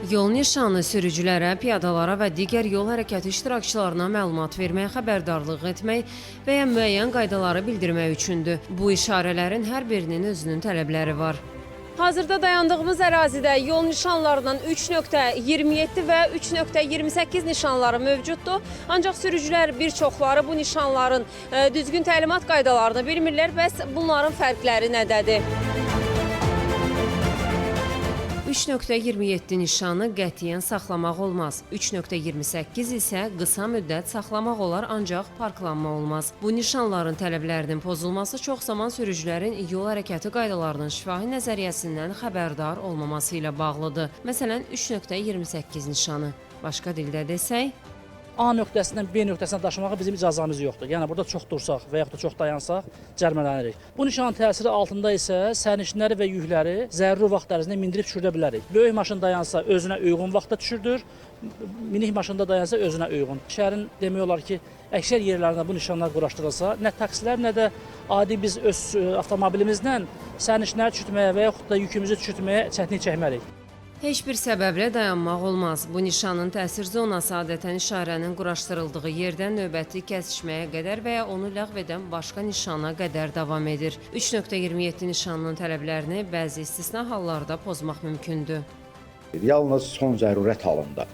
Yol nişanı sürücülərə, piyadalara və digər yol hərəkəti iştirakçılarına məlumat vermək, xəbərdarlıq etmək və ya müəyyən qaydaları bildirmək üçündür. Bu işarələrin hər birinin özünün tələbləri var. Hazırda dayandığımız ərazidə yol nişanlarının 3.27 və 3.28 nişanları mövcuddur. Ancaq sürücülər bir çoxları bu nişanların düzgün təlimat qaydalarını bilmirlər. Bəs bunların fərqləri nədədir? 3.27 nişanı qətiyyən saxlamaq olmaz. 3.28 isə qısa müddət saxlamaq olar, ancaq parklanma olmaz. Bu nişanların tələblərinin pozulması çox zaman sürücülərin yol hərəkəti qaydalarının şifahi nəzəriyyəsindən xəbərdar olmaması ilə bağlıdır. Məsələn, 3.28 nişanı. Başqa dildə desək, A nöqtəsindən B nöqtəsinə daşımağa bizim icazəmiz yoxdur. Yəni burada çox dursaq və yaxud da çox dayansaq cərimələnirik. Bu nişanın təsiri altında isə sərnişinləri və yükləri zəruri vaxt ərzində mindirib düşürdə bilərik. Böyük maşın dayansa özünə uyğun vaxtda düşürdür, minik maşında dayansa özünə uyğun. Şəhərin demək olar ki, əksər yerlərində bu nişanlar quraşdırılsa, nə taksilər, nə də adi biz öz avtomobilimizlə sərnişinləri düşürtməyə və yaxud da yükümüzü düşürtməyə çətinlik çəkmərik. heç bir səbəblə dayanmaq olmaz. Bu nişanın təsir zonası adətən işarənin quraşdırıldığı yerdən növbəti kəsişməyə qədər və ya onu ləğv edən başqa nişana qədər davam edir. 3.27 nişanının tələblərini bəzi istisna hallarda pozmaq mümkündür. Yalnız son zərurət halında,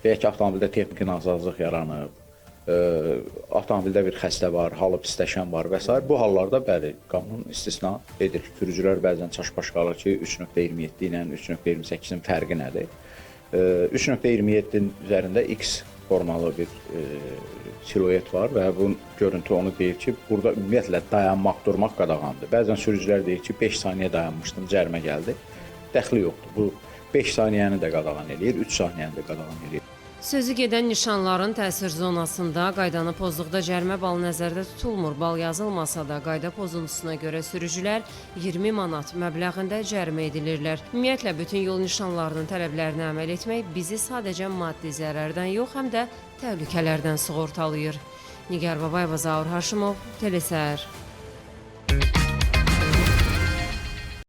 deyək ki, avtomobildə texniki nasazlıq yaranıb, avtomobildə bir xəstə var, halı pisləşən var və s. Bu hallarda bəli, qanun istisna edir. Sürücülər bəzən çaşbaş qalır ki, 3.27 ilə 3.28-in fərqi nədir? 3.27-nin üzərində X formalı bir siluet var və bu görüntü onu deyir ki, burada ümumiyyətlə dayanmaq, durmaq qadağandır. Bəzən sürücülər deyir ki, 5 saniyə dayanmışdım, cərimə gəldi. Dəxli yoxdur. Bu 5 saniyəni də qadağan edir, 3 saniyəni də qadağan edir. Sözü gedən nişanların təsir zonasında qaydanı pozduqda cərimə balı nəzərdə tutulmur. Bal yazılmasa da qayda pozuntusuna görə sürücülər 20 manat məbləğində cərimə edilirlər. Ümumiyyətlə, bütün yol nişanlarının tələblərinə əməl etmək bizi sadəcə maddi zərərdən yox, həm də təhlükələrdən sığortalayır. Nigar Babayeva, Zaur Haşimov, Telesər.